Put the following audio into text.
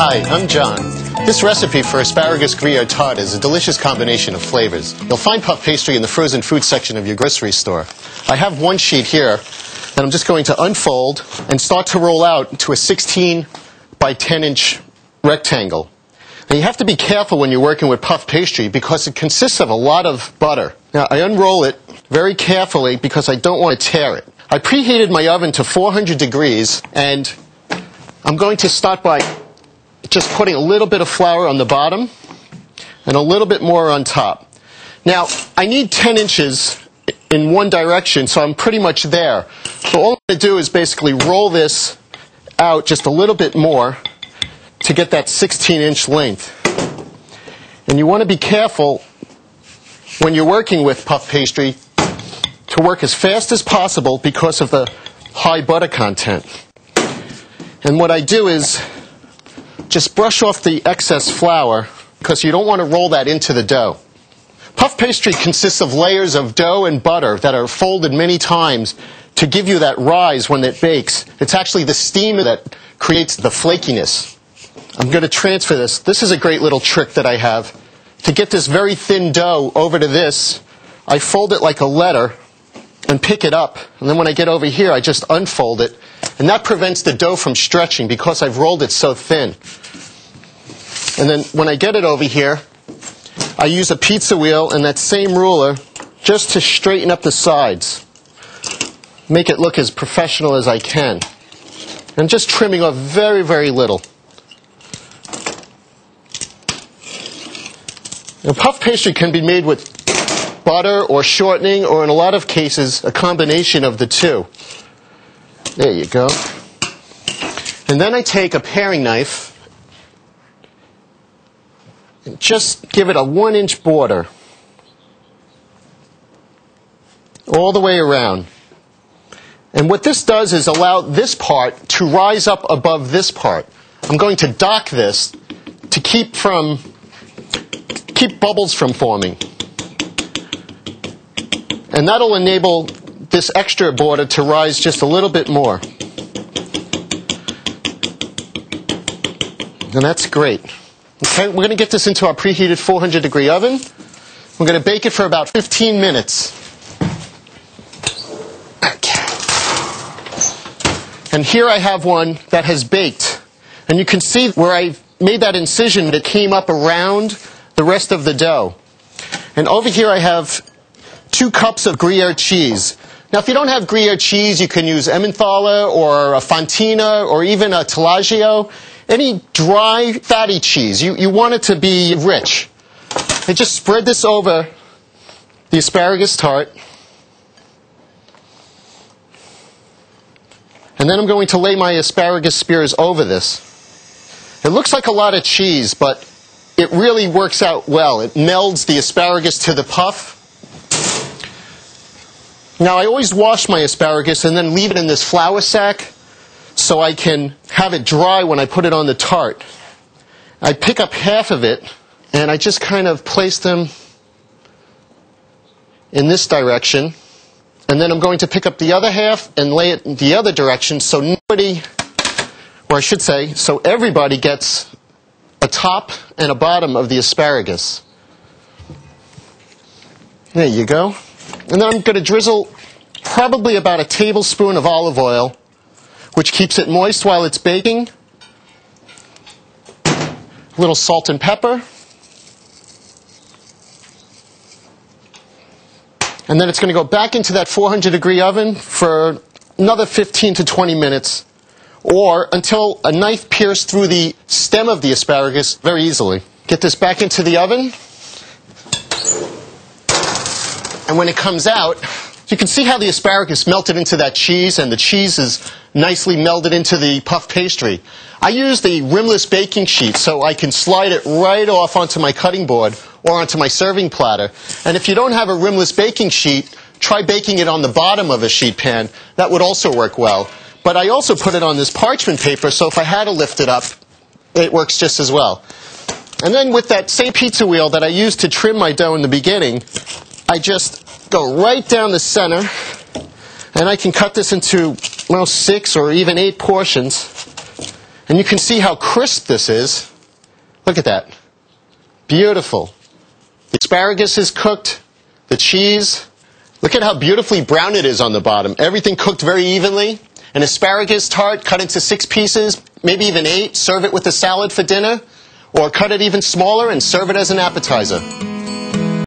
Hi, I'm John. This recipe for Asparagus Gruyere Tart is a delicious combination of flavors. You'll find puff pastry in the frozen food section of your grocery store. I have one sheet here that I'm just going to unfold and start to roll out to a 16 by 10 inch rectangle. Now you have to be careful when you're working with puff pastry because it consists of a lot of butter. Now I unroll it very carefully because I don't want to tear it. I preheated my oven to 400 degrees and I'm going to start by just putting a little bit of flour on the bottom and a little bit more on top. Now, I need 10 inches in one direction, so I'm pretty much there. So all I'm going to do is basically roll this out just a little bit more to get that 16-inch length. And you want to be careful when you're working with puff pastry to work as fast as possible because of the high butter content. And what I do is just brush off the excess flour because you don't want to roll that into the dough. Puff pastry consists of layers of dough and butter that are folded many times to give you that rise when it bakes. It's actually the steam that creates the flakiness. I'm going to transfer this. This is a great little trick that I have. To get this very thin dough over to this, I fold it like a letter and pick it up. And then when I get over here, I just unfold it. And that prevents the dough from stretching because I've rolled it so thin. And then when I get it over here, I use a pizza wheel and that same ruler just to straighten up the sides. Make it look as professional as I can. And just trimming off very, very little. Now, puff pastry can be made with butter or shortening, or in a lot of cases, a combination of the two. There you go. And then I take a paring knife and just give it a 1-inch border all the way around. And what this does is allow this part to rise up above this part. I'm going to dock this to keep bubbles from forming. And that'll enable this extra border to rise just a little bit more. And that's great. Okay, we're going to get this into our preheated 400-degree oven. We're going to bake it for about 15 minutes. Okay. And here I have one that has baked. And you can see where I made that incision that came up around the rest of the dough. And over here I have 2 cups of Gruyere cheese. Now, if you don't have Gruyere cheese, you can use Emmentaler or a Fontina or even a Taleggio. Any dry, fatty cheese. You want it to be rich. I just spread this over the asparagus tart. And then I'm going to lay my asparagus spears over this. It looks like a lot of cheese, but it really works out well. It melds the asparagus to the puff. Now, I always wash my asparagus and then leave it in this flour sack so I can have it dry when I put it on the tart. I pick up half of it and I just kind of place them in this direction. And then I'm going to pick up the other half and lay it in the other direction so nobody, or I should say, so everybody gets a top and a bottom of the asparagus. There you go. And then I'm going to drizzle probably about a tablespoon of olive oil, which keeps it moist while it's baking. A little salt and pepper. And then it's going to go back into that 400-degree oven for another 15 to 20 minutes, or until a knife pierced through the stem of the asparagus very easily. Get this back into the oven. And when it comes out, you can see how the asparagus melted into that cheese, and the cheese is nicely melded into the puff pastry. I use the rimless baking sheet so I can slide it right off onto my cutting board or onto my serving platter. And if you don't have a rimless baking sheet, try baking it on the bottom of a sheet pan. That would also work well. But I also put it on this parchment paper, so if I had to lift it up, it works just as well. And then with that same pizza wheel that I used to trim my dough in the beginning, I just go right down the center, and I can cut this into, well, 6 or even 8 portions. And you can see how crisp this is. Look at that. Beautiful. The asparagus is cooked. The cheese. Look at how beautifully brown it is on the bottom. Everything cooked very evenly. An asparagus tart cut into 6 pieces, maybe even 8. Serve it with a salad for dinner. Or cut it even smaller and serve it as an appetizer.